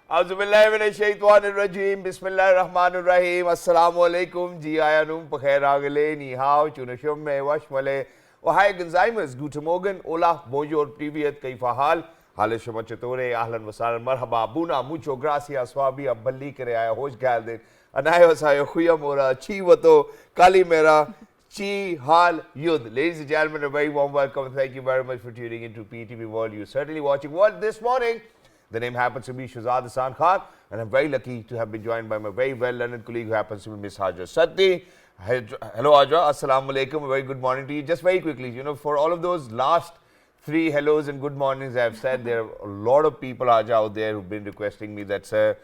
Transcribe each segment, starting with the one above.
Auzubillahiminash-shaytanir-rajeem. Bismillahir-rahmanir-rahim. Assalamualaikum. Ji ayanum pakhair agale. Ni hao. Chunashum me washmale. Wahai Gonzaimas. Guten Morgen. Hola. Bonjour. Privyet. Kaifa hal? Hale shoma chatore. Ahlan wasalan. Marhaba. Buna. Mucho gracias. Swabi. Abballi kare aaya. Hosh galdin. Anayo sayo. Khuyamora. Chiwato. Kalimera. Chi Hal Yud. Ladies and gentlemen, a very warm welcome. Thank you very much for tuning into PTV World. You're certainly watching World this morning. The name happens to be Shahzad Hassan Khan, and I'm very lucky to have been joined by my very well-learned colleague who happens to be Miss Hajra Satti. Hello Hajra, Assalamu Alaikum, a very good morning to you. Just very quickly, for all of those last 3 hellos and good mornings I've said, there are a lot of people, Hajra, out there who've been requesting me that, sir,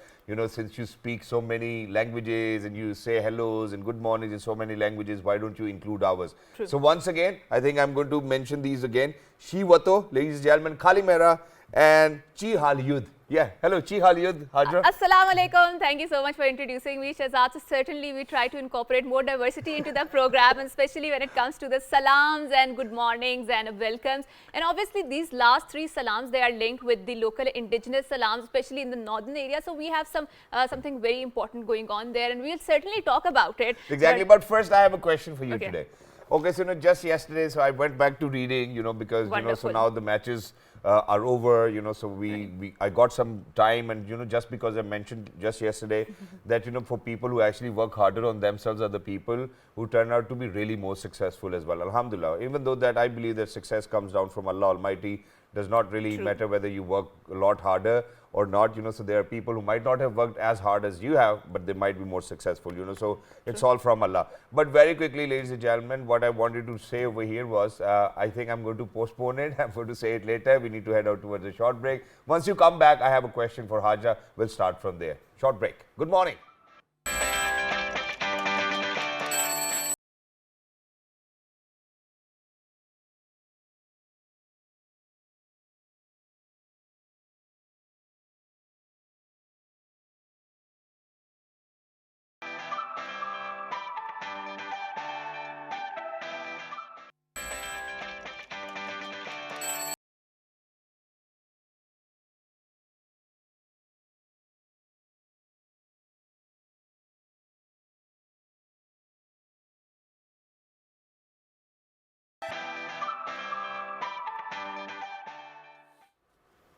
since you speak so many languages and you say hellos and good mornings in so many languages, why don't you include ours? True. So once again, I think I'm going to mention these again. Shi Wato, ladies and gentlemen, Kalimera, and Chi Hal Yud. Yeah, hello, Chi Hal Yud, Hajra. Assalamu alaikum. Thank you so much for introducing me, Shahzad. So certainly we try to incorporate more diversity into the program, and especially when it comes to the salams and good mornings and welcomes. And obviously these last 3 salams, they are linked with the local indigenous salams, especially in the northern area. So we have something very important going on there, and we'll certainly talk about it. Exactly, but first I have a question for you today. Okay, so just yesterday, so I went back to reading, because, so now the matches are over, so I got some time, and, just because I mentioned just yesterday that, for people who actually work harder on themselves are the people who turn out to be really more successful as well. Alhamdulillah. Even though that I believe that success comes down from Allah Almighty, does not really matter whether you work a lot harder or not, so there are people who might not have worked as hard as you have, but they might be more successful, so it's all from Allah. But very quickly, ladies and gentlemen, what I wanted to say over here was, I think I'm going to postpone it. I'm going to say it later. We need to head out towards a short break. Once you come back, I have a question for Hajra. We'll start from there. Short break. Good morning.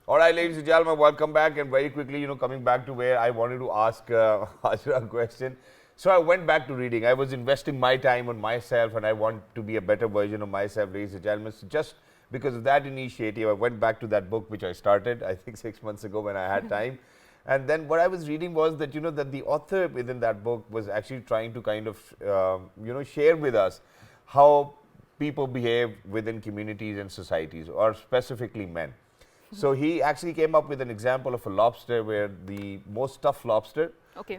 All right, ladies and gentlemen, welcome back. And very quickly, coming back to where I wanted to ask Hajra a question. So I went back to reading. I was investing my time on myself, and I want to be a better version of myself, ladies and gentlemen. So just because of that initiative, I went back to that book which I started, I think 6 months ago when I had time. And then what I was reading was that, that the author within that book was actually trying to kind of, share with us how people behave within communities and societies, or specifically men. So he actually came up with an example of a lobster where the most tough lobster,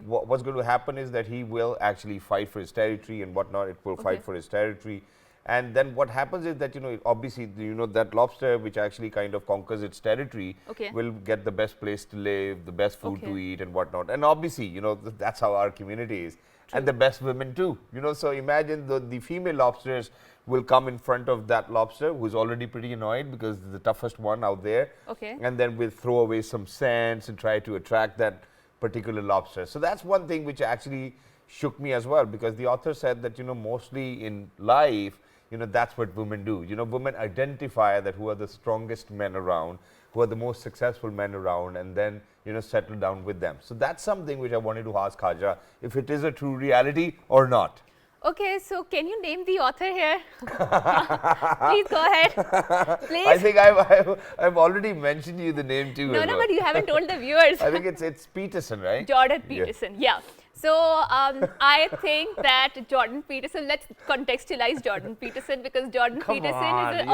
what's going to happen is that he will actually fight for his territory and whatnot. It will fight for his territory. And then what happens is that, obviously, that lobster which actually kind of conquers its territory will get the best place to live, the best food to eat and whatnot. And obviously, that's how our community is. True. And the best women too, so imagine the female lobsters will come in front of that lobster who's already pretty annoyed because the toughest one out there. And then we'll throw away some scents and try to attract that particular lobster. So that's one thing which actually shook me as well, because the author said that, mostly in life, that's what women do. Women identify that who are the strongest men around, who are the most successful men around, and then, settle down with them. So that's something which I wanted to ask Hajra, if it is a true reality or not. Okay, so can you name the author here? Please go ahead. Please. I think I've already mentioned you the name too. No, but you haven't told the viewers. I think it's Peterson, right? Jordan Peterson, yeah. So I think that Jordan Peterson, let's contextualize Jordan Peterson, because Jordan Peterson is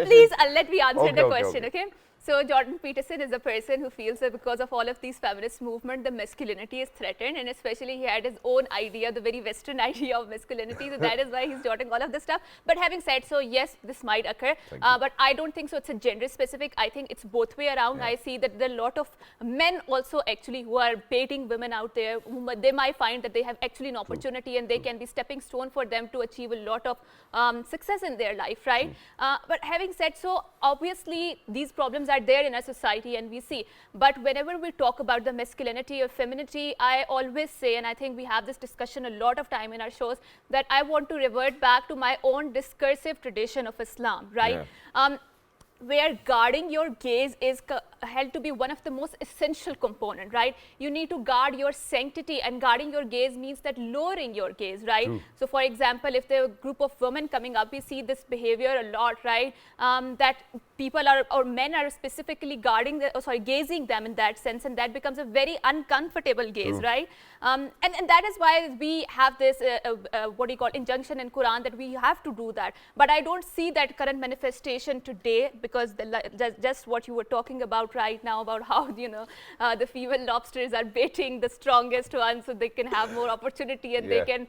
please let me answer the question, okay? So Jordan Peterson is a person who feels that because of all of these feminist movement, the masculinity is threatened, and especially he had his own idea, the very Western idea of masculinity. So that is why he's jotting all of this stuff. But having said so, yes, this might occur, but I don't think so it's a gender specific. I think it's both way around. Yeah. I see that there are a lot of men also actually who are baiting women out there. They might find that they have actually an opportunity and they can be stepping stone for them to achieve a lot of success in their life, right? But having said so, obviously these problems are there in our society and we see. But whenever we talk about the masculinity or femininity, I always say, and I think we have this discussion a lot of time in our shows, that I want to revert back to my own discursive tradition of Islam, right? Yeah. Where guarding your gaze is held to be one of the most essential component, right? You need to guard your sanctity, and guarding your gaze means that lowering your gaze, right? True. So for example, if there are a group of women coming up, we see this behavior a lot, right? That people are, or men are specifically guarding, gazing them in that sense, and that becomes a very uncomfortable gaze, True. right? And that is why we have this, what do you call, injunction in Quran that we have to do that. But I don't see that current manifestation today, because just what you were talking about right now, about how, you know, the female lobsters are baiting the strongest ones so they can have more opportunity and they can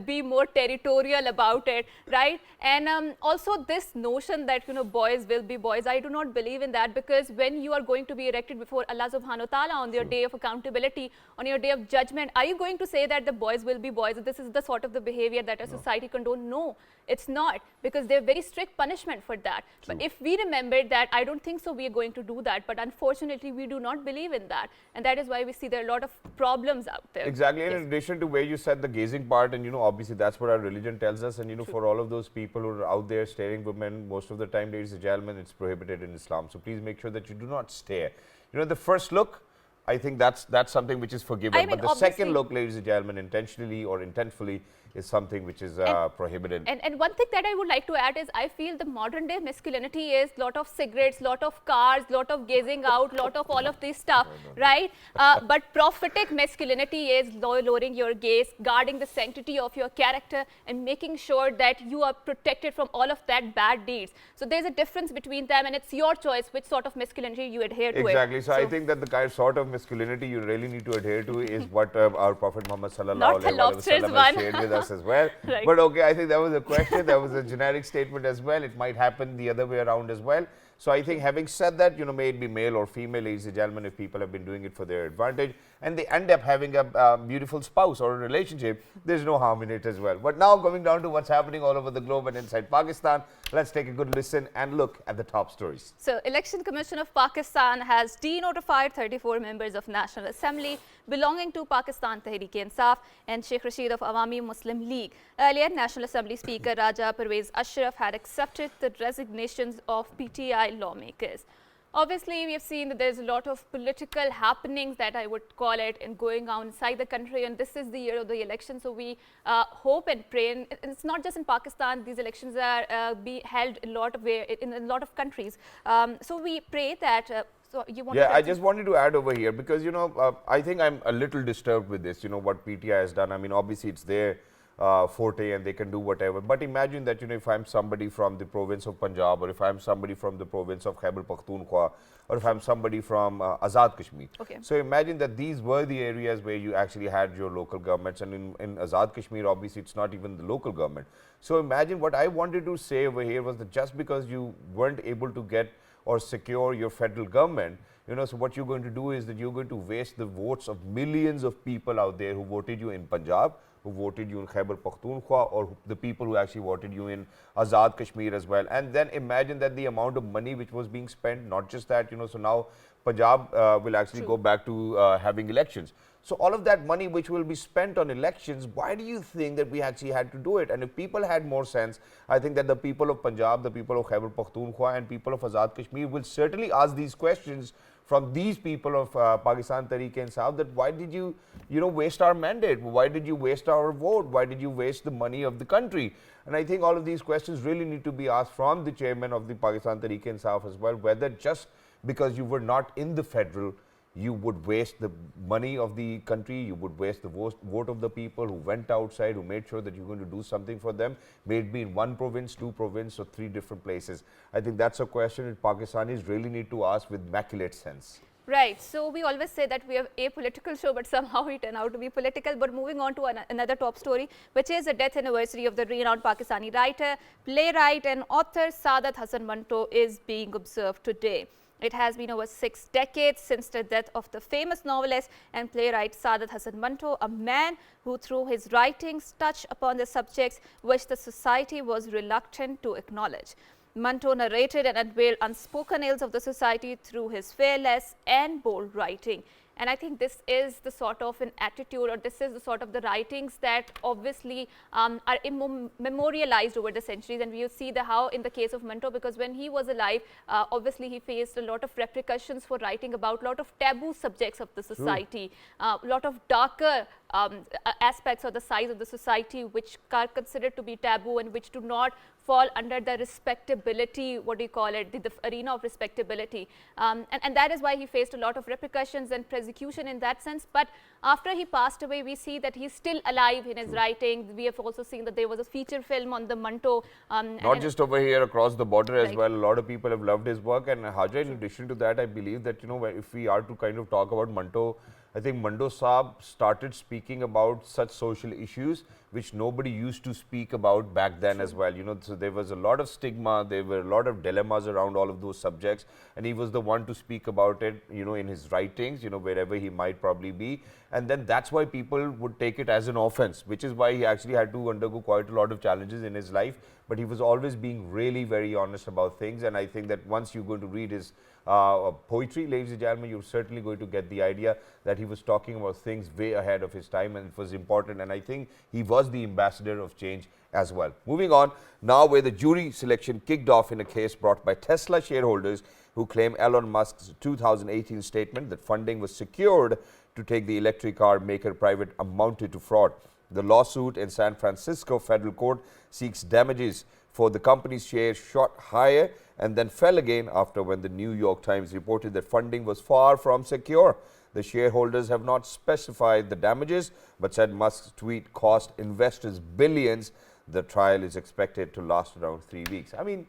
be more territorial about it, right? And also this notion that, you know, boys will be boys, I do not believe in that, because when you are going to be erected before Allah subhanahu wa ta'ala on your day of accountability, on your day of judgment, are you going to say that the boys will be boys? This is the sort of the behavior that a society condone? No, it's not, because there are very strict punishment for that. But if we remember that, I don't think so we are going to do that, but unfortunately we do not believe in that, and that is why we see there are a lot of problems out there. Exactly. And in addition to where you said the gazing part, and you know, obviously that's what our religion tells us, and you know, for all of those people who are out there staring women, most of the time, ladies and gentlemen, it's prohibited in Islam. So please make sure that you do not stare. You know, the first look, I think that's something which is forgiven. But the second look, ladies and gentlemen, intentionally or intentfully, is something which is prohibited. And one thing that I would like to add is, I feel the modern day masculinity is lot of cigarettes, lot of cars, lot of gazing out, lot of all of this stuff, right? But prophetic masculinity is lowering your gaze, guarding the sanctity of your character, and making sure that you are protected from all of that bad deeds. So there's a difference between them, and it's your choice which sort of masculinity you adhere to. Exactly. So I think that the kind sort of masculinity you really need to adhere to is what our Prophet Muhammad sallallahu alaihi wasallam has shared with us as well. Right. But okay, I think that was a question, that was a generic statement as well. It might happen the other way around as well. So I think, having said that, you know, may it be male or female, ladies and gentlemen, if people have been doing it for their advantage and they end up having a beautiful spouse or a relationship, there's no harm in it as well. But now, coming down to what's happening all over the globe and inside Pakistan, let's take a good listen and look at the top stories. So, Election Commission of Pakistan has denotified 34 members of National Assembly belonging to Pakistan Tehreek-e-Insaf and Sheikh Rashid of Awami Muslim League. Earlier, National Assembly Speaker Raja Pervez Ashraf had accepted the resignations of PTI lawmakers. Obviously, we have seen that there's a lot of political happenings, that I would call it, and going on inside the country, and this is the year of the election. So we hope and pray, and it's not just in Pakistan, these elections are being held in a lot of countries. So we pray that so you want I just wanted to add over here, because you know, I think I'm a little disturbed with this, you know, what PTI has done. I mean, obviously it's their forte and they can do whatever, but imagine that, you know, if I'm somebody from the province of Punjab, or if I'm somebody from the province of Khyber Pakhtunkhwa, or if I'm somebody from Azad Kashmir. So imagine that these were the areas where you actually had your local governments, and in Azad Kashmir, obviously it's not even the local government. So imagine, what I wanted to say over here was that just because you weren't able to get or secure your federal government, you know, so what you're going to do is that you're going to waste the votes of millions of people out there who voted you in Punjab, who voted you in Khyber Pakhtunkhwa, or the people who actually voted you in Azad Kashmir as well. And then imagine that the amount of money which was being spent, not just that, you know, so now Punjab will actually go back to having elections. So all of that money which will be spent on elections, why do you think that we actually had to do it? And if people had more sense, I think that the people of Punjab, the people of Khyber Pakhtunkhwa and people of Azad Kashmir will certainly ask these questions from these people of Pakistan Tehreek-e-Insaf, that why did you, you know, waste our mandate? Why did you waste our vote? Why did you waste the money of the country? And I think all of these questions really need to be asked from the chairman of the Pakistan Tehreek-e-Insaf as well, whether just because you were not in the federal, you would waste the money of the country, you would waste the vote of the people who went outside, who made sure that you're going to do something for them, may it be in one province, two provinces, or three different places. I think that's a question that Pakistanis really need to ask with immaculate sense. Right. So we always say that we have a political show, but somehow we turn out to be political. But moving on to another top story, which is the death anniversary of the renowned Pakistani writer, playwright and author Saadat Hasan Manto is being observed today. It has been over 6 decades since the death of the famous novelist and playwright Saadat Hasan Manto, a man who through his writings touched upon the subjects which the society was reluctant to acknowledge. Manto narrated and unveiled unspoken ills of the society through his fearless and bold writing. And I think this is the sort of an attitude, or this is the sort of the writings that obviously are memorialized over the centuries. And we see how in the case of Manto, because when he was alive, obviously he faced a lot of repercussions for writing about a lot of taboo subjects of the society, a lot of darker aspects of the sides of the society which are considered to be taboo and which do not fall under the respectability, what do you call it, the arena of respectability. And that is why he faced a lot of repercussions and persecution in that sense. But after he passed away, we see that he's still alive in his writing. We have also seen that there was a feature film on the Manto. Not just over here, across the border as Right. well. A lot of people have loved his work. And Haja, in addition to that, I believe that, if we are to kind of talk about Manto, I think Manto Saab started speaking about such social issues which nobody used to speak about back then as well. So there was a lot of stigma, there were a lot of dilemmas around all of those subjects, and he was the one to speak about it, in his writings, wherever he might probably be. And then that's why people would take it as an offense, which is why he actually had to undergo quite a lot of challenges in his life. But he was always being really very honest about things, and I think that once you're going to read his poetry, ladies and gentlemen, you're certainly going to get the idea that he was talking about things way ahead of his time, and it was important, and I think he was the ambassador of change as well. Moving on now, where the jury selection kicked off in a case brought by Tesla shareholders who claim Elon Musk's 2018 statement that funding was secured to take the electric car maker private amounted to fraud. The lawsuit in San Francisco federal court seeks damages for the company's shares shot higher and then fell again after when the New York Times reported that funding was far from secure. The shareholders have not specified the damages, but said Musk's tweet cost investors billions. The trial is expected to last around 3 weeks. I mean,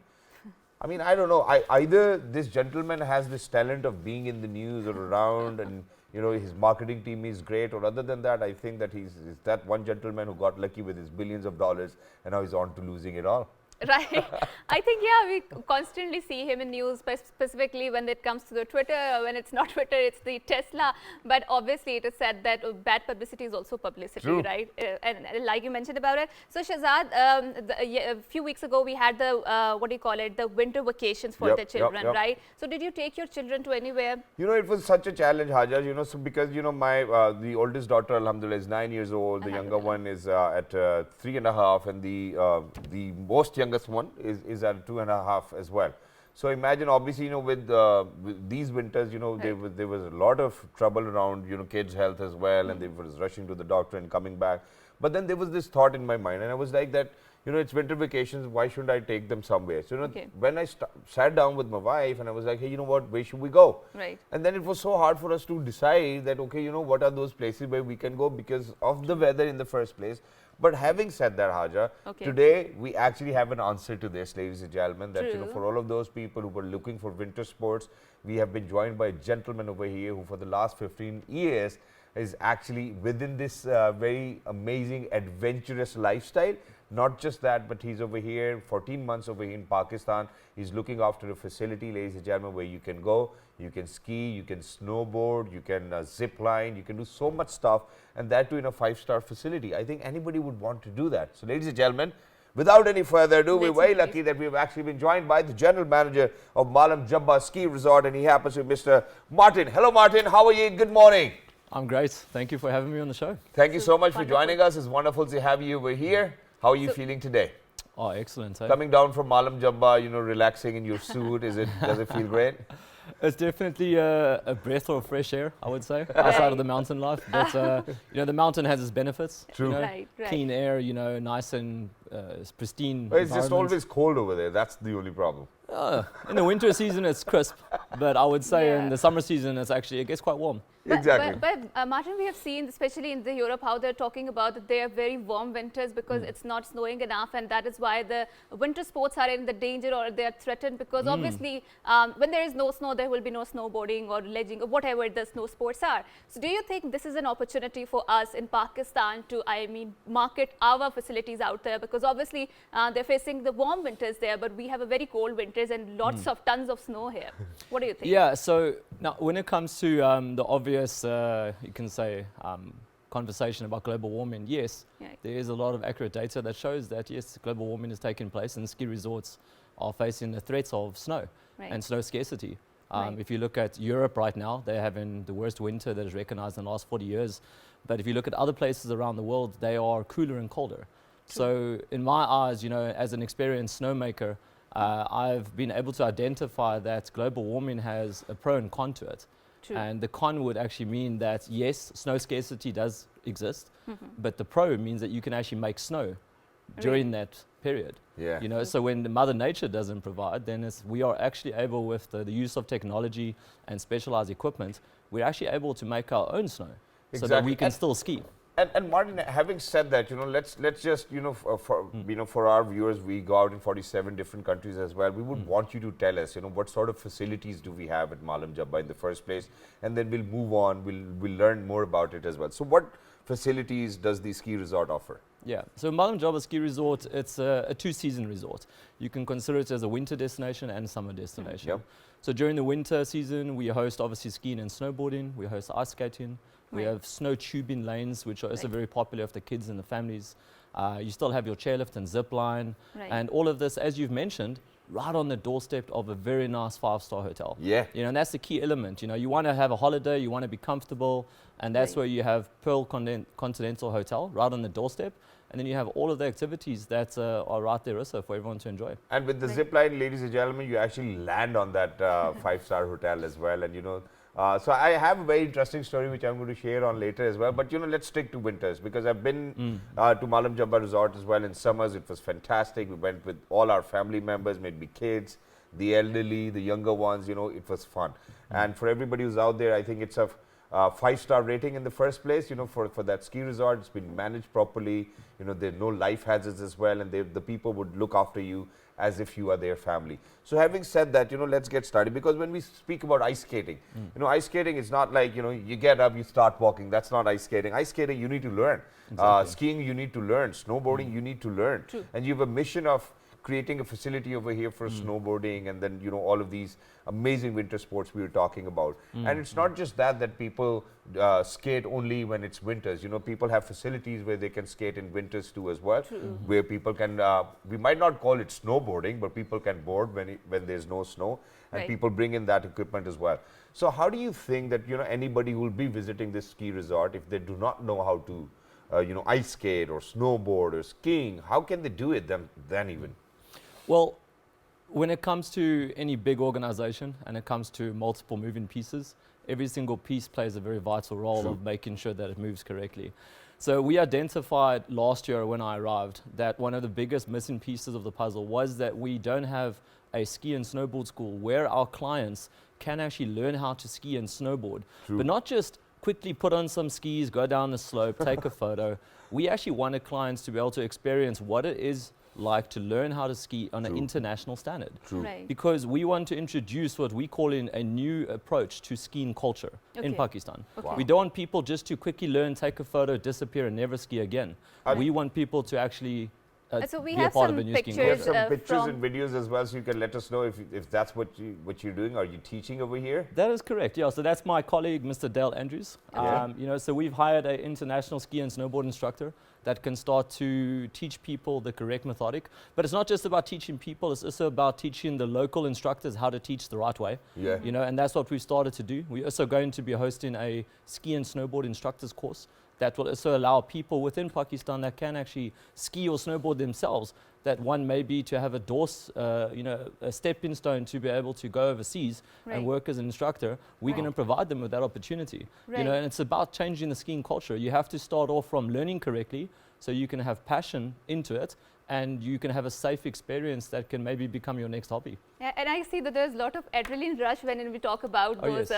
I don't know. Either this gentleman has this talent of being in the news or around, and his marketing team is great, or other than that, I think that he's that one gentleman who got lucky with his billions of dollars, and now he's on to losing it all. Right. I think, yeah, we constantly see him in news, specifically when it comes to the Twitter. When it's not Twitter, it's the Tesla. But obviously, it is said that bad publicity is also publicity, True. right? And like you mentioned about it. So, Shahzad, a few weeks ago, we had the, the winter vacations for the children, right? So, did you take your children to anywhere? It was such a challenge, Haja, so because, my, the oldest daughter, alhamdulillah, is 9 years old. The younger one is at 3.5, and the most youngest one is at 2.5 as well. So imagine, obviously, with these winters, there was a lot of trouble around, kids' health as well, and they were rushing to the doctor and coming back. But then there was this thought in my mind, and I was like that, it's winter vacations, why shouldn't I take them somewhere? So, when I sat down with my wife, and I was like, hey, where should we go? Right. And then it was so hard for us to decide that, okay, what are those places where we can go because of the weather in the first place. But having said that, Haja, today we actually have an answer to this, ladies and gentlemen, that for all of those people who were looking for winter sports, we have been joined by a gentleman over here who for the last 15 years is actually within this very amazing adventurous lifestyle. Not just that, but he's over here 14 months over here in Pakistan. He's looking after a facility, ladies and gentlemen, where you can go, you can ski, you can snowboard, you can zip line, you can do so much stuff, and that too in a 5-star facility. I think anybody would want to do that. So, ladies and gentlemen, without any further ado, we're very lucky that we've actually been joined by the general manager of Malam Jabba Ski Resort, and he happens to be Mr. Martin. Hello, Martin. How are you? Good morning. I'm great. Thank you for having me on the show. Thank you so much for joining us. It's wonderful to have you over here. How are you feeling today? Oh, excellent. Hey? Coming down from Malam Jabba, relaxing in your suit, does it feel great? It's definitely a breath of fresh air, I would say, outside of the mountain life. But, the mountain has its benefits. True. Right. Clean air, nice and pristine. But it's just always cold over there. That's the only problem. In the winter season, it's crisp. But I would say in the summer season, it gets quite warm. Exactly. But Martin, we have seen, especially in Europe, how they're talking about that they are very warm winters because it's not snowing enough, and that is why the winter sports are in the danger or they are threatened because obviously when there is no snow, there will be no snowboarding or ledging or whatever the snow sports are. So do you think this is an opportunity for us in Pakistan to, market our facilities out there? Because obviously they're facing the warm winters there, but we have a very cold winters and lots of tons of snow here. What do you think? Yeah, so now when it comes to the obvious, you can say, conversation about global warming, yes, there is a lot of accurate data that shows that, yes, global warming is taking place and ski resorts are facing the threats of snow and snow scarcity. If you look at Europe right now, they're having the worst winter that is recognized in the last 40 years. But if you look at other places around the world, they are cooler and colder. So in my eyes, as an experienced snowmaker, I've been able to identify that global warming has a pro and con to it. And the con would actually mean that, yes, snow scarcity does exist, but the pro means that you can actually make snow during that period. So when the Mother Nature doesn't provide, then we are actually able, with the use of technology and specialized equipment, we're actually able to make our own snow so that we can still ski. And Martin, having said that, let's just, for our viewers, we go out in 47 different countries as well. We would want you to tell us, what sort of facilities do we have at Malam Jabba in the first place, and then we'll move on. We'll learn more about it as well. So, what facilities does the ski resort offer? Yeah, so Malam Jabba Ski Resort, it's a two-season resort. You can consider it as a winter destination and a summer destination. So during the winter season, we host obviously skiing and snowboarding. We host ice skating. We have snow tubing lanes, which are also very popular for the kids and the families. You still have your chairlift and zip line. And all of this, as you've mentioned, right on the doorstep of a very nice 5-star hotel. And that's the key element. You want to have a holiday, you want to be comfortable, and that's where you have Pearl Continental Hotel right on the doorstep. And then you have all of the activities that are right there also for everyone to enjoy. And with the zip line, ladies and gentlemen, you actually land on that 5-star hotel as well. And so I have a very interesting story which I'm going to share on later as well. But let's stick to winters, because I've been to Malam Jabba Resort as well in summers. It was fantastic. We went with all our family members, maybe kids, the elderly, the younger ones. It was fun. And for everybody who's out there, I think it's a 5-star rating in the first place. For that ski resort, it's been managed properly. There are no life hazards as well, and the people would look after you as if you are their family. So having said that, let's get started, because when we speak about ice skating, ice skating is not like, you get up, you start walking. That's not ice skating. Ice skating, you need to learn. Skiing, you need to learn. Snowboarding, you need to learn. And you have a mission of creating a facility over here for snowboarding, and then all of these amazing winter sports we were talking about. And it's not just that people skate only when it's winters. People have facilities where they can skate in winters too as well, where people can, we might not call it snowboarding, but people can board when there's no snow, and people bring in that equipment as well. So how do you think that anybody who will be visiting this ski resort, if they do not know how to ice skate or snowboard or skiing, how can they do it then even? Well, when it comes to any big organization and it comes to multiple moving pieces, every single piece plays a very vital role of making sure that it moves correctly. So we identified last year when I arrived that one of the biggest missing pieces of the puzzle was that we don't have a ski and snowboard school where our clients can actually learn how to ski and snowboard, but not just quickly put on some skis, go down the slope, take a photo. We actually wanted clients to be able to experience what it is like to learn how to ski on an international standard. Because we want to introduce what we call a new approach to skiing culture in Pakistan. We don't want people just to quickly learn, take a photo, disappear and never ski again. We want people to actually so we be a have part some of a new pictures, skiing We have culture. some pictures and videos as well, so you can let us know if that's what you're doing. Are you teaching over here? That is correct, yeah. So that's my colleague, Mr. Dale Andrews. So we've hired an international ski and snowboard instructor that can start to teach people the correct methodic. But it's not just about teaching people, it's also about teaching the local instructors how to teach the right way. And that's what we've started to do. We're also going to be hosting a ski and snowboard instructors course that will also allow people within Pakistan that can actually ski or snowboard themselves, that one may be to have a stepping stone to be able to go overseas and work as an instructor. We're going to provide them with that opportunity. And it's about changing the skiing culture. You have to start off from learning correctly so you can have passion into it, and you can have a safe experience that can maybe become your next hobby. Yeah, and I see that there's a lot of adrenaline rush when we talk about those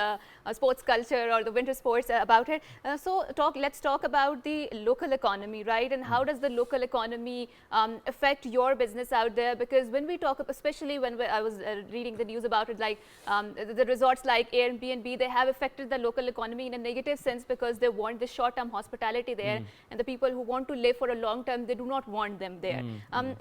sports culture or the winter sports about it. Let's talk about the local economy, right? And how does the local economy affect your business out there? Because when we talk, especially when I was reading the news about it, like the resorts like Airbnb, they have affected the local economy in a negative sense because they want the short-term hospitality there, and the people who want to live for a long term, they do not want them there.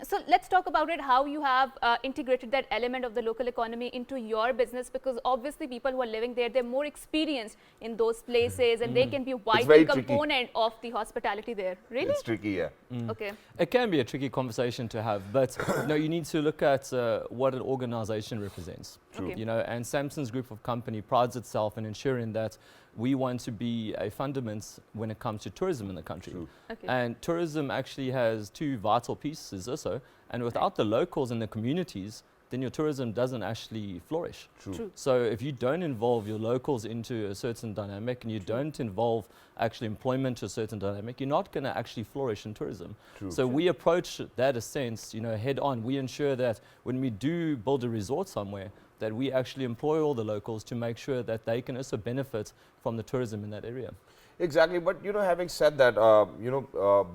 So let's talk about it, how you have integrated that element of of the local economy into your business, because obviously people who are living there, they're more experienced in those places and they can be a vital component of the hospitality there. Really? It's tricky, yeah. Okay. It can be a tricky conversation to have, but you need to look at what an organization represents. True. Okay. And Samson's group of company prides itself in ensuring that we want to be a fundament when it comes to tourism in the country. Okay. And tourism actually has two vital pieces also, and without the locals and the communities, then your tourism doesn't actually flourish. True. So if you don't involve your locals into a certain dynamic and you don't involve actually employment to a certain dynamic, you're not going to actually flourish in tourism. So we approach that a sense, head on. We ensure that when we do build a resort somewhere, that we actually employ all the locals to make sure that they can also benefit from the tourism in that area. Exactly, but having said that,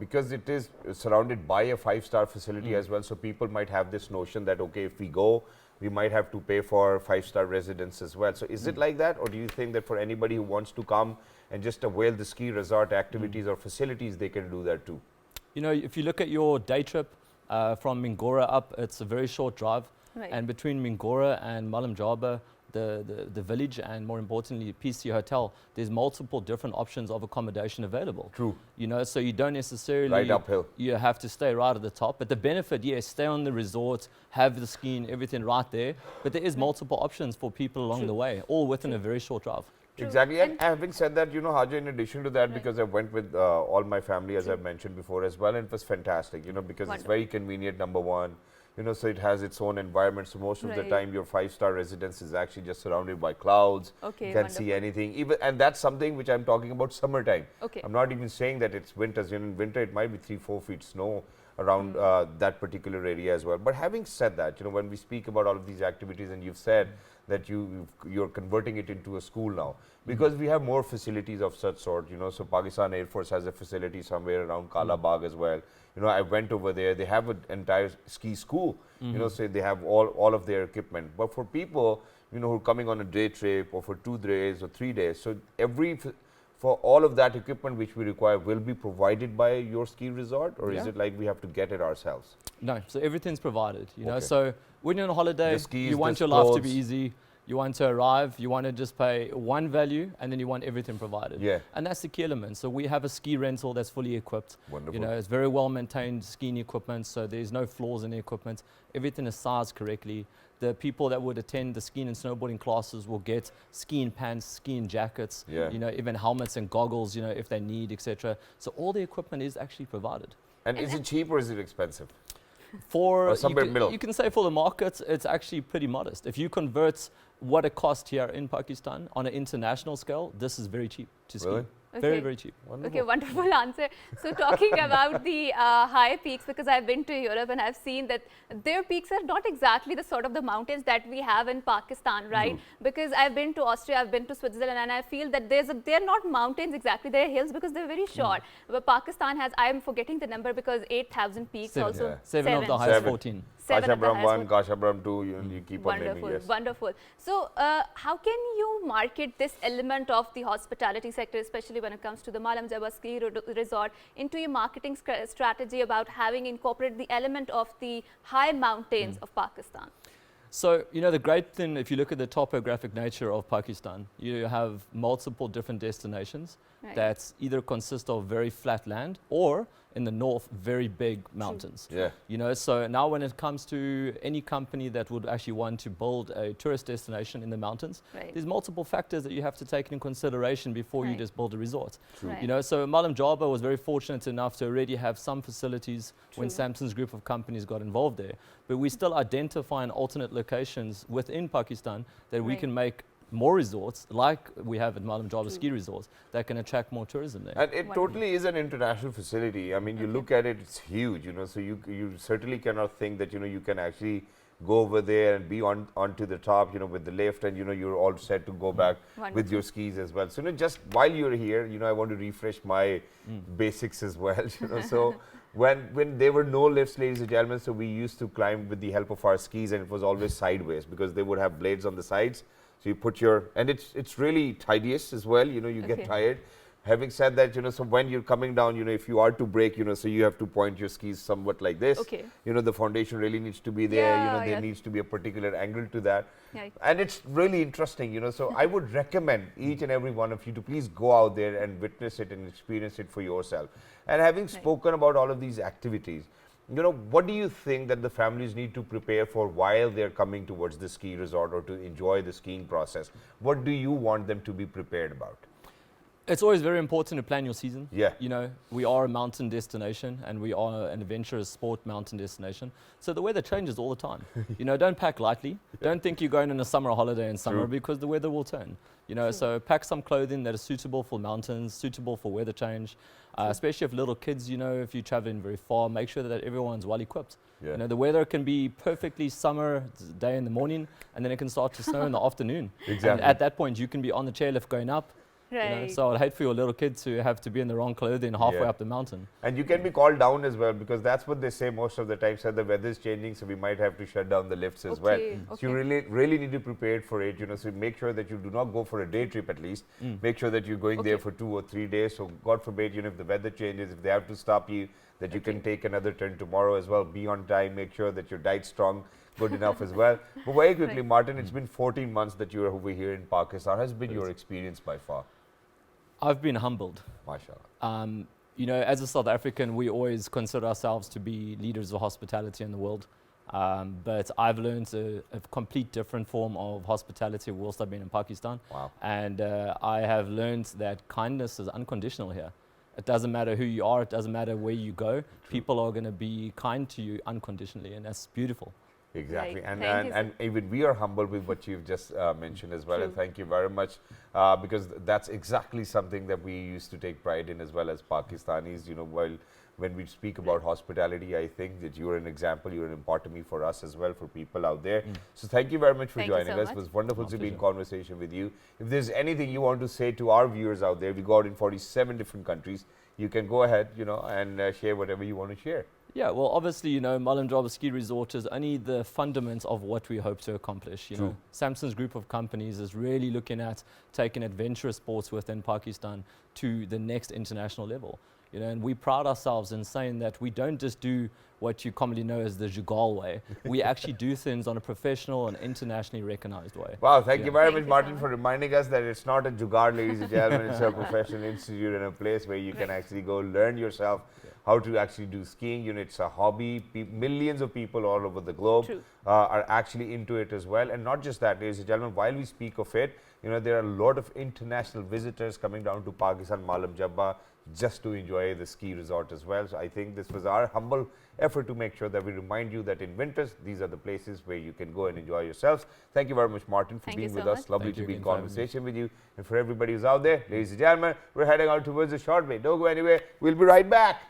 because it is surrounded by a 5-star facility as well, so people might have this notion that, okay, if we go, we might have to pay for 5-star residence as well. So is it like that, or do you think that for anybody who wants to come and just avail the ski resort activities or facilities, they can do that too? If you look at your day trip from Mingora up, it's a very short drive. Right. And between Mingora and Malamjaba, the village, and more importantly, PC Hotel, there's multiple different options of accommodation available. True. So you don't necessarily right uphill. You have to stay right at the top. But the benefit, yes, stay on the resort, have the skiing, everything right there. But there is multiple options for people along the way, all within a very short drive. Exactly. And having said that, Haja, in addition to that, because I went with all my family, as I mentioned before as well, and it was fantastic, because it's very convenient, number one. So it has its own environment. So most of the time, your 5-star residence is actually just surrounded by clouds. Okay, you can't see anything. And that's something which I'm talking about summertime. Okay. I'm not even saying that it's winters. In winter, it might be 3-4 feet snow around that particular area as well. But having said that, when we speak about all of these activities, and you've said that you're converting it into a school now, because we have more facilities of such sort. So Pakistan Air Force has a facility somewhere around Kala Bagh as well. I went over there. They have an entire ski school. So they have all of their equipment. But for people, who are coming on a day trip or for 2 days or 3 days, so for all of that equipment which we require will be provided by your ski resort, or is it like we have to get it ourselves? No, so everything's provided. So when you're on holiday, skis, you want your life to be easy. You want to arrive, you want to just pay one value, and then you want everything provided. Yeah. And that's the key element. So we have a ski rental that's fully equipped. Wonderful. It's very well maintained skiing equipment, so there's no flaws in the equipment. Everything is sized correctly. The people that would attend the skiing and snowboarding classes will get skiing pants, skiing jackets, even helmets and goggles, if they need, etc. So all the equipment is actually provided. And is it cheap or is it expensive? For somewhere middle. You can say for the market, it's actually pretty modest. If you convert what it costs here in Pakistan on an international scale, this is very cheap to ski. Really? Very, very cheap. Wonderful. Okay, wonderful answer. So talking about the high peaks, because I've been to Europe and I've seen that their peaks are not exactly the sort of the mountains that we have in Pakistan, right? Because I've been to Austria, I've been to Switzerland, and I feel that they're not mountains exactly, they're hills because they're very short. But Pakistan has, I'm forgetting the number because 8,000 peaks 7, also. yeah. 7 of the highest 14. Kashabram 1, Kashabram 2, you keep on naming, Wonderful, yes. wonderful. So how can you market this element of the hospitality sector, especially when it comes to the Malam Jaba ski resort, into your marketing strategy about having incorporated the element of the high mountains of Pakistan? So, the great thing, if you look at the topographic nature of Pakistan, you have multiple different destinations that either consist of very flat land or in the north, very big mountains. Yeah. So now when it comes to any company that would actually want to build a tourist destination in the mountains, there's multiple factors that you have to take into consideration before you just build a resort. So Malam Jaba was very fortunate enough to already have some facilities when Samson's group of companies got involved there. But we still identify alternate locations within Pakistan that we can make more resorts, like we have at Malam Jaba ski resorts, that can attract more tourism there. And it totally is an international facility. I mean, you look at it, it's huge, so you certainly cannot think that, you can actually go over there and be onto the top, with the lift, and, you're all set to go back with your skis as well. So, just while you're here, I want to refresh my basics as well, So, when there were no lifts, ladies and gentlemen, so we used to climb with the help of our skis, and it was always sideways because they would have blades on the sides. So you put and it's really tedious as well, you get tired. Having said that, so when you're coming down, if you are to break, so you have to point your skis somewhat like this. Okay. The foundation really needs to be there. Yeah, There needs to be a particular angle to that. Yeah. And it's really interesting, so I would recommend each and every one of you to please go out there and witness it and experience it for yourself. And having spoken about all of these activities, what do you think that the families need to prepare for while they're coming towards the ski resort or to enjoy the skiing process? What do you want them to be prepared about? It's always very important to plan your season. Yeah. We are a mountain destination and we are an adventurous sport mountain destination. So the weather changes all the time. Don't pack lightly. Don't think you're going on a summer holiday in summer because the weather will turn. So pack some clothing that is suitable for mountains, suitable for weather change, especially if little kids, if you're traveling very far, make sure that everyone's well equipped. Yeah. The weather can be perfectly summer day in the morning and then it can start to snow in the afternoon. Exactly. And at that point, you can be on the chairlift going up. Right. So I'd hate for your little kids to have to be in the wrong clothing halfway up the mountain. And you can be called down as well, because that's what they say most of the time, that the weather is changing, so we might have to shut down the lifts as well. So you really need to prepare for it, so make sure that you do not go for a day trip at least. Make sure that you're going there for 2 or 3 days. So God forbid, if the weather changes, if they have to stop you, that you can take another turn tomorrow as well. Be on time, make sure that your diet's strong, good enough as well. But very quickly, Martin, it's been 14 months that you're over here in Pakistan. How has been your experience by far? I've been humbled. MashaAllah. As a South African, we always consider ourselves to be leaders of hospitality in the world. But I've learned a complete different form of hospitality whilst I've been in Pakistan. Wow. And I have learned that kindness is unconditional here. It doesn't matter who you are, it doesn't matter where you go. People are going to be kind to you unconditionally, and that's beautiful. Exactly, right. and even we are humbled with what you've just mentioned as well. And thank you very much, because that's exactly something that we used to take pride in as well as Pakistanis. When we speak about hospitality, I think that you're an example, you're an epitome for us as well, for people out there. So thank you very much for joining us. It was wonderful to be in conversation with you. If there's anything you want to say to our viewers out there, we go out in 47 different countries. You can go ahead, and share whatever you want to share. Yeah, well, obviously, Malam Jaba Ski Resort is only the fundament of what we hope to accomplish. Samson's group of companies is really looking at taking adventurous sports within Pakistan to the next international level. And we pride ourselves in saying that we don't just do what you commonly know as the Jugal way. We actually do things on a professional and internationally recognized way. Wow, thank you very much, Martin, for reminding us that it's not a jugaad, ladies and gentlemen. It's a professional institute and a place where you can actually go learn yourself how to actually do skiing. It's a hobby. Millions of people all over the globe are actually into it as well. And not just that, ladies and gentlemen, while we speak of it, there are a lot of international visitors coming down to Pakistan, Malam Jabba, just to enjoy the ski resort as well. So I think this was our humble effort to make sure that we remind you that in winters, these are the places where you can go and enjoy yourselves. Thank you very much, Martin, for being with us. Lovely to be in conversation with you. And for everybody who's out there, ladies and gentlemen, we're heading out towards the short way. Don't go anywhere. We'll be right back.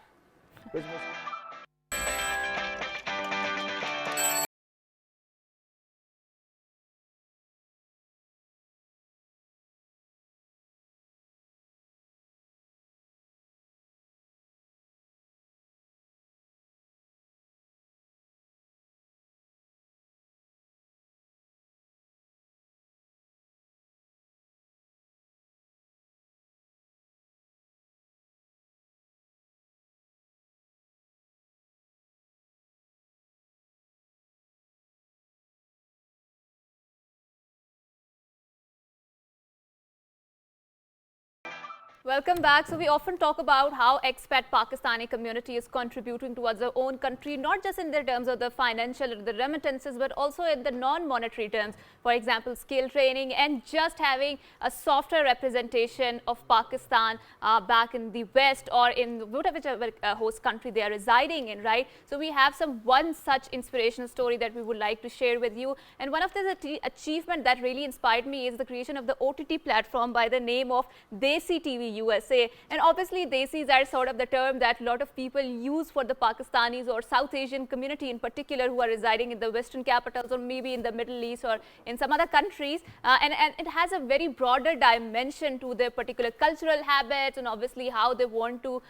Welcome back. So we often talk about how expat Pakistani community is contributing towards their own country, not just in their terms of the financial or the remittances, but also in the non-monetary terms. For example, skill training and just having a softer representation of Pakistan back in the West or in whichever host country they are residing in, right? So we have one such inspirational story that we would like to share with you. And one of the achievement that really inspired me is the creation of the OTT platform by the name of Desi TV USA. And obviously Desis are sort of the term that a lot of people use for the Pakistanis or South Asian community in particular who are residing in the Western capitals or maybe in the Middle East or in some other countries. And it has a very broader dimension to their particular cultural habits and obviously how they want to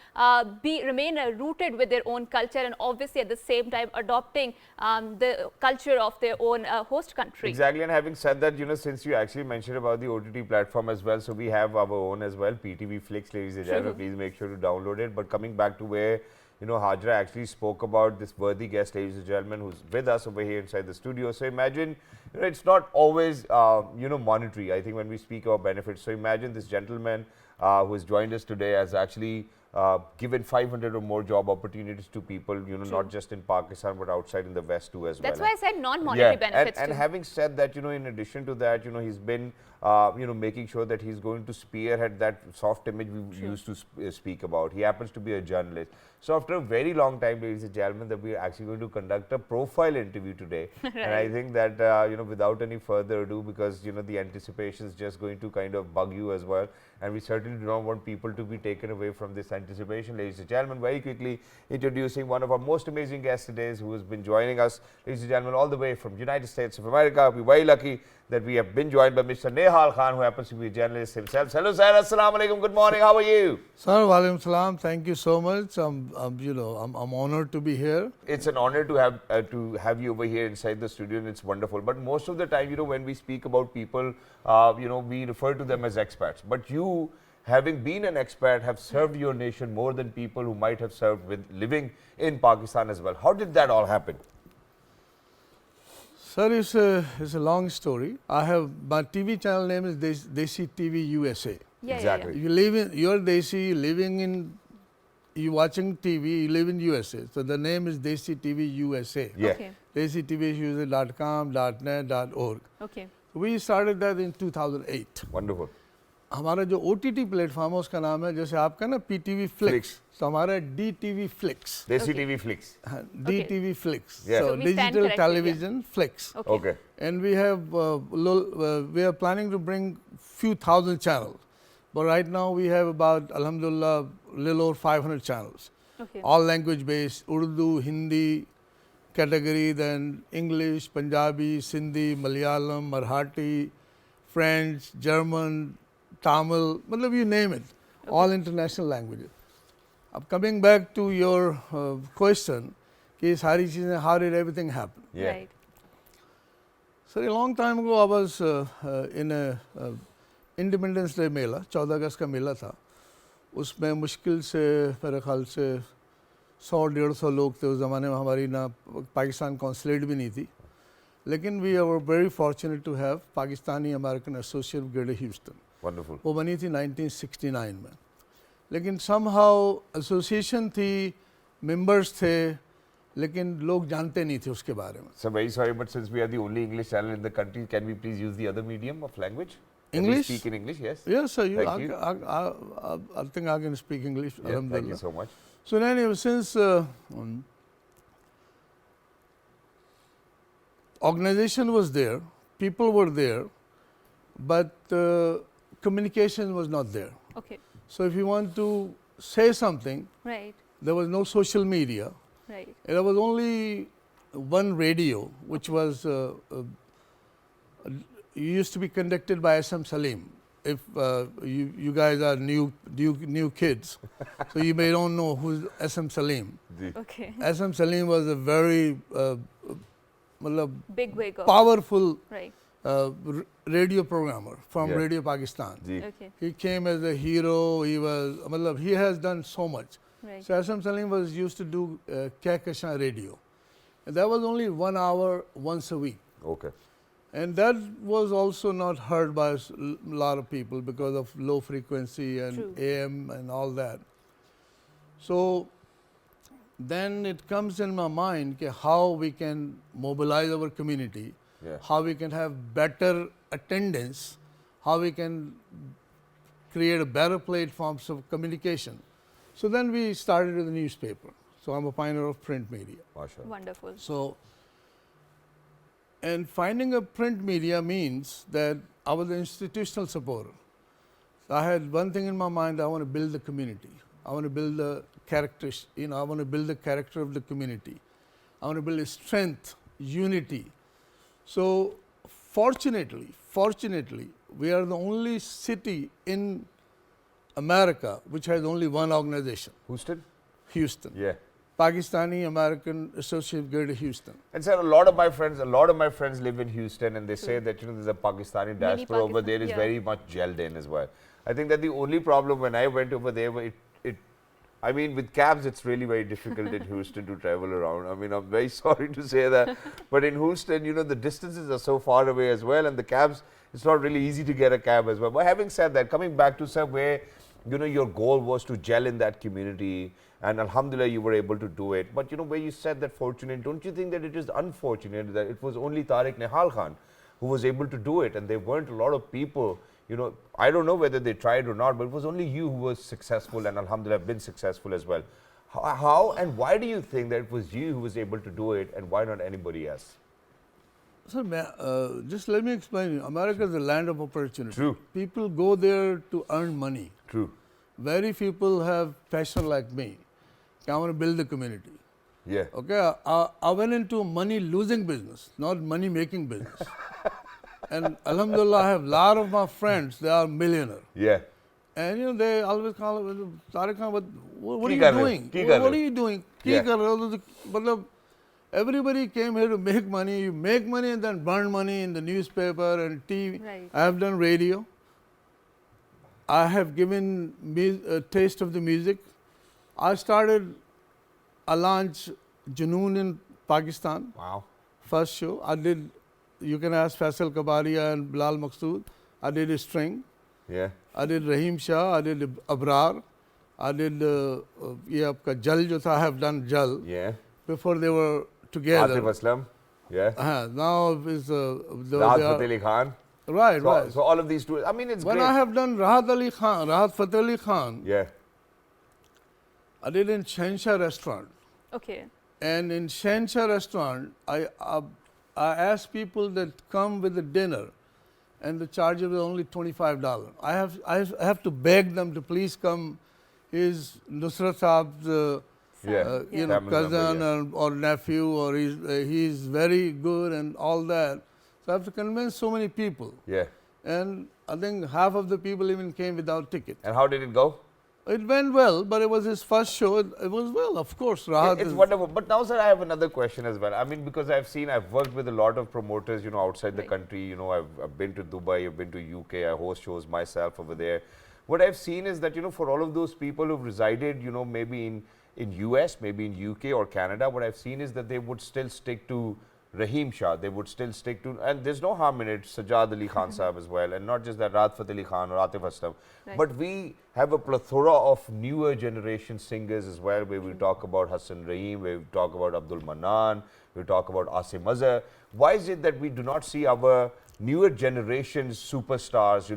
remain rooted with their own culture and obviously at the same time adopting the culture of their own host country. Exactly, and having said that, since you actually mentioned about the OTT platform as well, so we have our own as well, PTV TV Flicks, ladies and gentlemen. Please make sure to download it. But coming back to where, Hajra actually spoke about this worthy guest, ladies and gentlemen, who's with us over here inside the studio. So imagine, it's not always, monetary. I think when we speak about benefits. So imagine this gentleman who has joined us today has actually given 500 or more job opportunities to people, not just in Pakistan, but outside in the West too as well. That's why I said non-monetary benefits and too. having said that, in addition to that, he's been, making sure that he's going to spearhead that soft image we used to speak about. He happens to be a journalist. So after a very long time, ladies and gentlemen, that we're actually going to conduct a profile interview today. Right. And I think that, without any further ado, because, the anticipation is just going to kind of bug you as well. And we certainly do not want people to be taken away from this anticipation. Ladies and gentlemen, very quickly introducing one of our most amazing guests today who has been joining us, ladies and gentlemen, all the way from United States of America. We're very lucky that we have been joined by Mr. Nehal Khan, who happens to be a journalist himself. Hello, sir. Assalamu alaikum. Good morning. How are you? Sir, walaikum salam. Thank you so much. I'm honored to be here. It's an honor to have you over here inside the studio, and it's wonderful. But most of the time, when we speak about people, we refer to them as expats. But you, having been an expat, have served your nation more than people who might have served with living in Pakistan as well. How did that all happen? Sir, it's a long story. My TV channel name is Desi TV USA. Exactly. You live in, you're Desi, you watching TV, you live in USA. So the name is Desi TV USA. Yeah. Okay. DesiTVUSA.com, .net, .org. Okay. We started that in 2008. Wonderful. हमारा जो OTT platform है उसका नाम है जैसे आपका ना PTV Flix, तो हमारा DTV Flix. Desi TV Flicks. DTV Flix. Yeah. So So we stand digital corrected, television Flix. Okay. And we are planning to bring few thousand channels, but right now we have about, alhamdulillah, little over 500 channels, Okay. all language based, Urdu, Hindi category, then English, Punjabi, Sindhi, Malayalam, Marathi, French, German, Tamil, मतलब you name it, all international languages. अब coming back to your question, कि सारी चीजें, how did everything happen? Yeah. Right. So a long time ago, I was in a Independence Day मेला, 14 अगस्त का मेला था. उसमें मुश्किल से मेरे ख्याल से 100-150 लोग थे. उस ज़माने में हमारी ना पाकिस्तान कॉन्सुलेट भी नहीं थी. लेकिन we were very fortunate to have Pakistani American Association of Greater Houston. Wonderful. वो बनी थी 1969 में. लेकिन somehow association थी, members थे, लेकिन लोग जानते नहीं थे उसके बारे में. So very sorry, but since we are the only English channel in the country, can we please use the other medium of language? Can we English? speak in English, yes. Yes, sir. Thank you. I think I can speak English. Yeah, thank you Alhamdulillah. so much. So anyway, since organization was there, people were there, but communication was not there. Okay. So if you want to say something, Right. there was no social media. Right. There was only one radio, which was used to be conducted by SM Salim. If you guys are new kids, so you may don't know who's SM Salim. Okay. SM Salim was a very Big wake up. powerful Right. radio programmer from Yeah. Radio Pakistan. Ji. Okay. He came as a hero. He has done so much. Right. So SM Salim was used to do Kya Kashan radio. And that was only 1 hour once a week. Okay. And that was also not heard by a lot of people because of low frequency and True. AM and all that. So then it comes in my mind how we can mobilize our community, Yeah. how we can have better attendance, how we can create a better platforms of communication. So then we started with a newspaper. So I'm a pioneer of print media. Mashallah. Wonderful. So, and finding a print media means that I was an institutional supporter. So I had one thing in my mind, I want to build the community. I want to build the characters, I want to build the character of the community. I want to build a strength, unity. So fortunately, we are the only city in America which has only one organization, Houston? Houston. Yeah. Pakistani American Associate Greater Houston. And sir, a lot of my friends live in Houston, and they say that there's a Pakistani diaspora over there is very much gelled in as well. I think that the only problem when I went over there, I mean, with cabs, it's really very difficult in Houston to travel around. I mean, I'm very sorry to say that, but in Houston, the distances are so far away as well, and the cabs, it's not really easy to get a cab as well. But having said that, coming back to sir, where your goal was to gel in that community, and alhamdulillah you were able to do it. But where you said that fortunate, don't you think that it is unfortunate that it was only Tariq Nehal Khan who was able to do it, and there weren't a lot of people, I don't know whether they tried or not, but it was only you who was successful, and alhamdulillah been successful as well. How and why do you think that it was you who was able to do it, and why not anybody else? Sir, just let me explain you. America is a land of opportunity. True. People go there to earn money. True. Very few people have passion like me. I want to build the community. Yeah. Okay, I went into money losing business, not money making business. And alhamdulillah, I have a lot of my friends, they are millionaire. Yeah. And they always call Tariq Khan, what are you doing? What are you doing? Yeah. Everybody came here to make money. You make money and then burn money in the newspaper and TV. Right. I have done radio. I have given a taste of the music. I launched Junoon in Pakistan. Wow. First show. I did, you can ask Faisal Kabaria and Bilal Maqsood. I did a string. Yeah. I did Rahim Shah. I did Abrar. I did Jal jo tha, I have done Jal. Yeah. Before they were together. Atif Aslam. Yeah. Now is Rahat Fateh Ali Khan. Right, right. So all of these two, I mean, it's when great. I have done Rahat Fateh Ali Khan, Yeah. I did in Shensha restaurant. Okay. And in Shensha restaurant, I asked people that come with the dinner, and the charge was only $25. I have to beg them to please come. His Nusrat Saab's cousin or nephew, or he's very good and all that. So I have to convince so many people. Yeah. And I think half of the people even came without ticket. And how did it go? It went well, but it was his first show. It was well, of course. It's wonderful. But now, sir, I have another question as well. I mean, because I've worked with a lot of promoters, outside the country. I've been to Dubai, I've been to UK, I host shows myself over there. What I've seen is that, for all of those people who've resided, maybe in US, maybe in UK or Canada, what I've seen is that they would still stick to Rahim Shah. They would still stick to, and there's no harm in it, Sajjad Ali Khan Sahib as well, and not just that, Rahat Fateh Ali Khan or Atif Aslam. Right. But we have a plethora of newer generation singers as well, where we talk about Hassan Rahim, where we talk about Abdul Manan, we talk about Asim Azhar. Why is it that we do not see our newer generations superstars,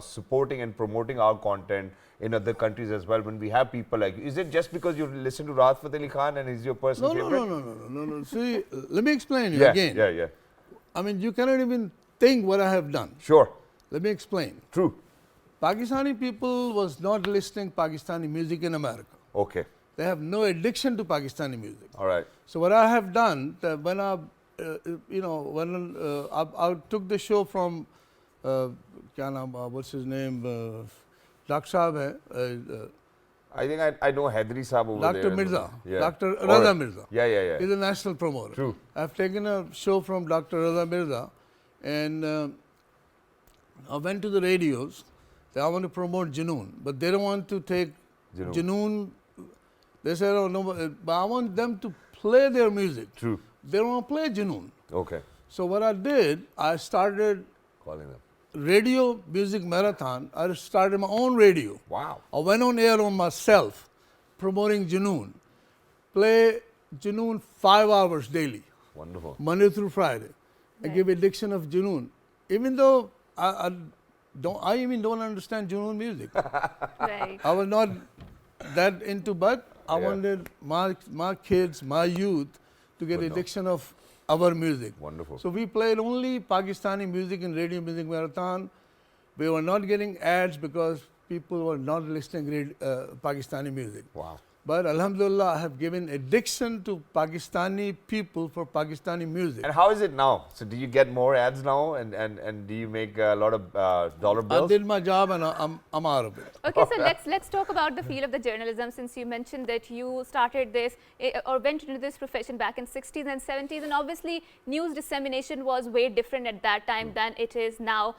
supporting and promoting our content in other countries as well, when we have people like you? Is it just because you listen to Rahat Fateh Ali Khan and he's your personal favorite? No. See, let me explain you again. Yeah. I mean, you cannot even think what I have done. Sure. Let me explain. True. Pakistani people was not listening Pakistani music in America. Okay. They have no addiction to Pakistani music. All right. So what I have done, when I took the show from, what's his name, Dr. Saab I think I know Hadri Saab over there. Dr. Mirza. Yeah. Dr. Raza Mirza. Yeah. He's a national promoter. True. I've taken a show from Dr. Raza Mirza, and I went to the radios. I want to promote Junoon, but they don't want to take Junoon. They said, oh no, but I want them to play their music. True. They don't want to play Junoon. Okay. So what I did, I started calling them radio music marathon. I started my own radio. Wow. I went on air on myself, promoting Junoon. Play Junoon 5 hours daily. Wonderful. Monday through Friday. Right. I give addiction of Junoon. Even though I even don't understand Junoon music. Right. I was not that into, but I wanted my kids, my youth, to get addiction of our music. Wonderful. So we played only Pakistani music in Radio Music Marathon. We were not getting ads because people were not listening Pakistani music. Wow. But Alhamdulillah, I have given addiction to Pakistani people for Pakistani music. And how is it now? So do you get more ads now, and do you make a lot of dollar I bills? did my job and I'm out of it. Okay, so let's talk about the field of the journalism, since you mentioned that you started this or went into this profession back in 60s and 70s, and obviously news dissemination was way different at that time than it is now,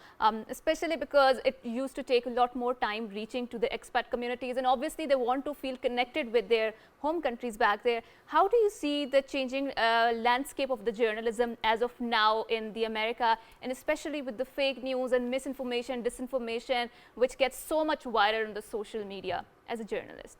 especially because it used to take a lot more time reaching to the expat communities, and obviously they want to feel connected with their home countries back there. How do you see the changing landscape of the journalism as of now in the America, and especially with the fake news and misinformation, disinformation, which gets so much viral on the social media as a journalist?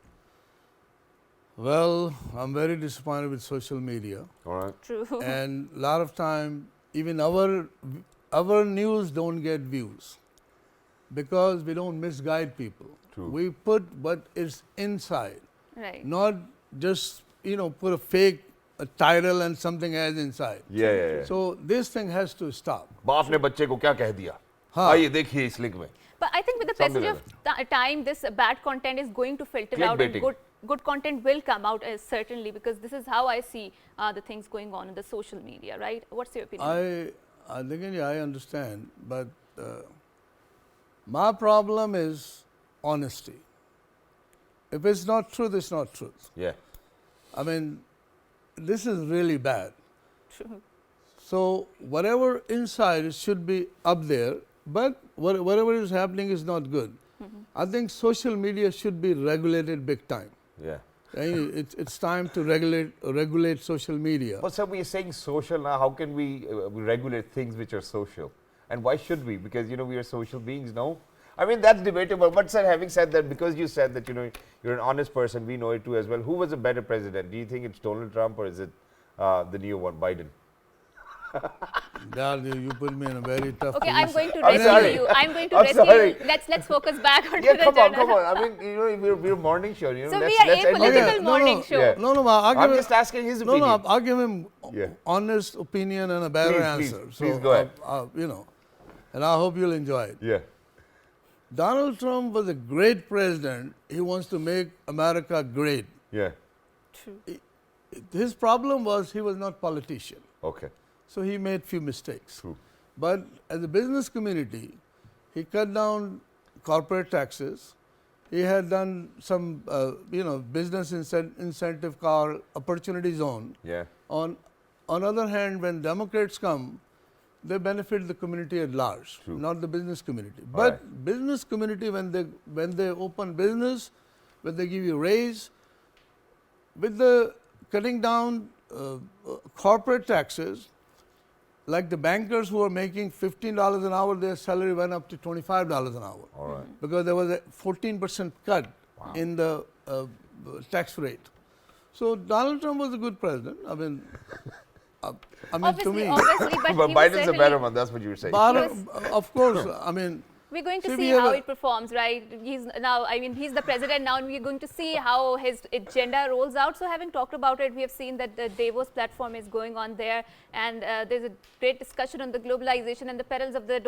Well, I'm very disappointed with social media. All right. True. And a lot of time, even our news don't get views because we don't misguide people. True. We put what is inside, Right. not just put a fake title and something else inside. Yeah. So this thing has to stop. बाप ने बच्चे को क्या कह दिया? हाँ. आइए देखिए इस लिंक में. But I think with the Something passage of time, this bad content is going to filter out, and Clickbaiting. good content will come out, certainly, because this is how I see the things going on in the social media, right? What's your opinion? I understand, but my problem is honesty. If it's not truth, it's not truth. Yeah. I mean, this is really bad. True. So whatever inside it should be up there, but whatever is happening is not good. I think social media should be regulated big time. Yeah. It's time to regulate social media. But sir, we are saying social now. How can we regulate things which are social? And why should we? Because we are social beings, no? I mean, that's debatable. But sir, having said that, because you said that you're an honest person, we know it too as well. Who was a better president? Do you think it's Donald Trump or is it the new one, Biden? God, you put me in a very tough Okay, position. I'm going to I'm rescue sorry. you. I'm going to I'm rescue sorry. you. Let's focus back on Yeah, the come journal. on. I mean, we're morning show. So let's, we are let's end with apolitical it. morning show. Yeah. No, I'll I'm give just asking his No, opinion. I'll give him Yeah. honest opinion and a better Please, answer. please go ahead. And I hope you'll enjoy it. Yeah. Donald Trump was a great president. He wants to make America great. Yeah. True. His problem was he was not politician. Okay. So he made few mistakes. True. But as a business community, he cut down corporate taxes. He had done some, business incentive called opportunity zone. Yeah. On other hand, when Democrats come, they benefit the community at large, True. not the business community. All But right. business community, when they open business, when they give you raise, with the cutting down corporate taxes, like the bankers who are making $15 an hour, their salary went up to $25 an hour. All right. Because there was a 14% cut in the tax rate. So Donald Trump was a good president. I mean, to me, Obviously, but, But he was Biden's a certainly- better one. That's what you were saying. but, of course, I mean, We're going to See, see we have how a- it performs, right? He's the president now, and we're going to see how his agenda rolls out. So having talked about it, we have seen that the Davos platform is going on there, and there's a great discussion on the globalization and the perils of the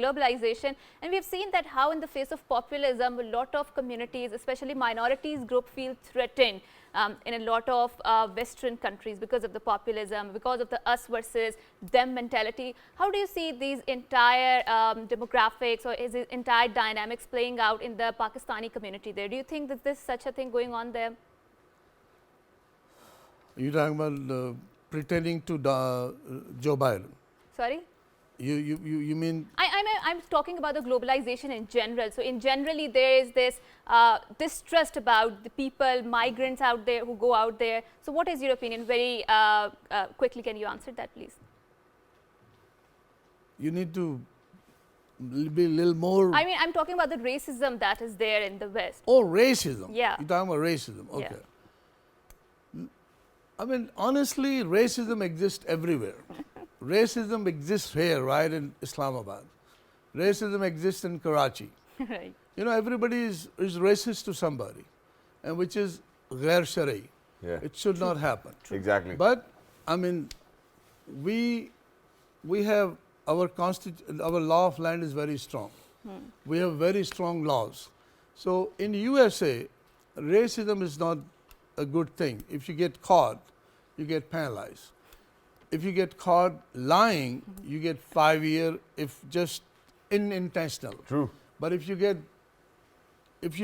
globalization. And we have seen that how in the face of populism, a lot of communities, especially minorities group, feel threatened in a lot of Western countries because of the populism, because of the us versus them mentality. How do you see these entire demographics or is it entire dynamics playing out in the Pakistani community there? Do you think that there's such a thing going on there? you're talking about pretending to Joe Biden. Sorry? You mean I'm talking about the globalization in general. So in generally there is this distrust about the people, migrants out there who go out there. So what is your opinion? Very quickly, can you answer that, please? you need to be a little more. I mean, I'm talking about the racism that is there in the West. Oh, racism. Yeah. You're talking about racism. Yeah. Okay. I mean, honestly, racism exists everywhere. Racism exists here, right, in Islamabad. Racism exists in Karachi. Right. Everybody is racist to somebody, and which is ghair shari. Yeah. It should not happen. Exactly. But I mean, we have our law of land is very strong. We have very strong laws. So in USA, racism is not a good thing. If you get caught, you get penalized. If you get caught lying, you get 5 years if just unintentional. True. But if you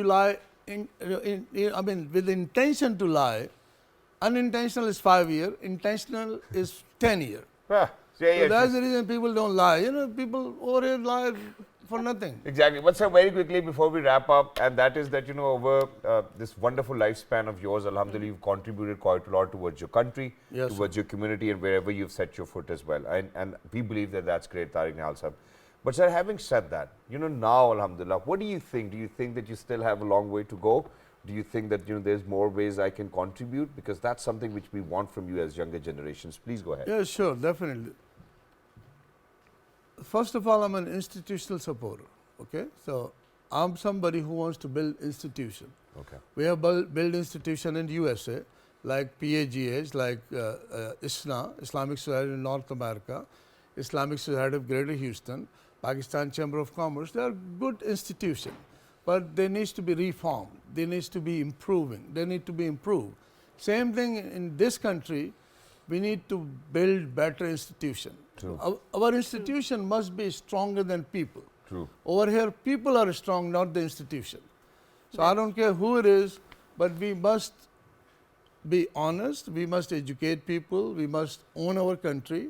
lie with intention to lie, unintentional is 5 years, intentional is 10 years. Yeah, So that's the reason people don't lie. People over here lie for nothing. exactly. But sir, very quickly before we wrap up, and that is that, over this wonderful lifespan of yours, alhamdulillah, you've contributed quite a lot towards your country, Yes, towards your community, and wherever you've set your foot as well. And we believe that that's great, Tariq Nehal sahab. But sir, having said that, now, alhamdulillah, what do you think? Do you think that you still have a long way to go? Do you think that, there's more ways I can contribute? Because that's something which we want from you as younger generations. Please go ahead. Yeah, sure, definitely. First of all, I'm an institutional supporter. Okay, so I'm somebody who wants to build institution. Okay. We have built institution in USA, like PAGH, like ISNA, Islamic Society in North America, Islamic Society of Greater Houston, Pakistan Chamber of Commerce. They are good institutions, but they need to be reformed. They need to be improving. They need to be improved. Same thing in this country. We need to build better institution. True. Our institution must be stronger than people. True. Over here, people are strong, not the institution. So I don't care who it is, but we must be honest. We must educate people. We must own our country.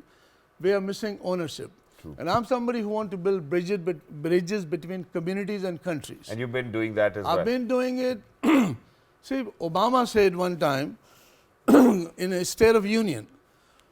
We are missing ownership. True. And I'm somebody who wants to build bridges between communities and countries. And you've been doing that as well. I've been doing it. See, Obama said one time in a State of Union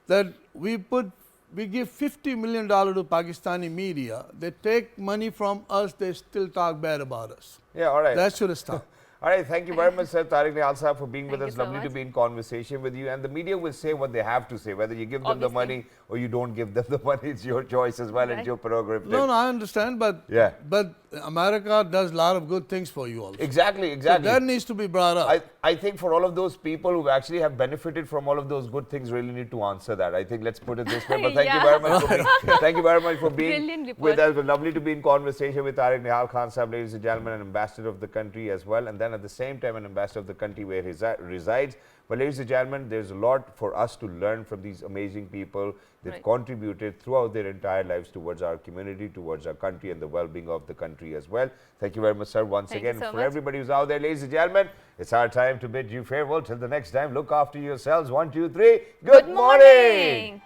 that we give $50 million to Pakistani media. They take money from us, they still talk bad about us. Yeah, all right. That should stop. All right, thank you very much, sir, Tariq Nehal sahab, for being with Thank us. you so Lovely to much. be in conversation with you. And the media will say what they have to say. Whether you give them the Obviously. money or you don't give them the money, it's your choice as well. Right. It's your prerogative. No, I understand, but Yeah. but America does a lot of good things for you also. Exactly, So exactly. that needs to be brought up. I think for all of those people who actually have benefited from all of those good things, really need to answer that. I think let's put it this way. But thank you Yeah. very much for being, thank you very much for being Brilliant report. with us. It was lovely to be in conversation with Tariq Nehal Khan Sahab, ladies and gentlemen, an ambassador of the country as well, and then at the same time an ambassador of the country where he resides. But ladies and gentlemen, there's a lot for us to learn from these amazing people that Right. contributed throughout their entire lives towards our community, towards our country and the well-being of the country as well. Thank you very much, sir, once Thank you again. so For much. everybody who's out there, ladies and gentlemen, it's our time to bid you farewell. Till the next time, look after yourselves. 1, 2, 3. Good morning.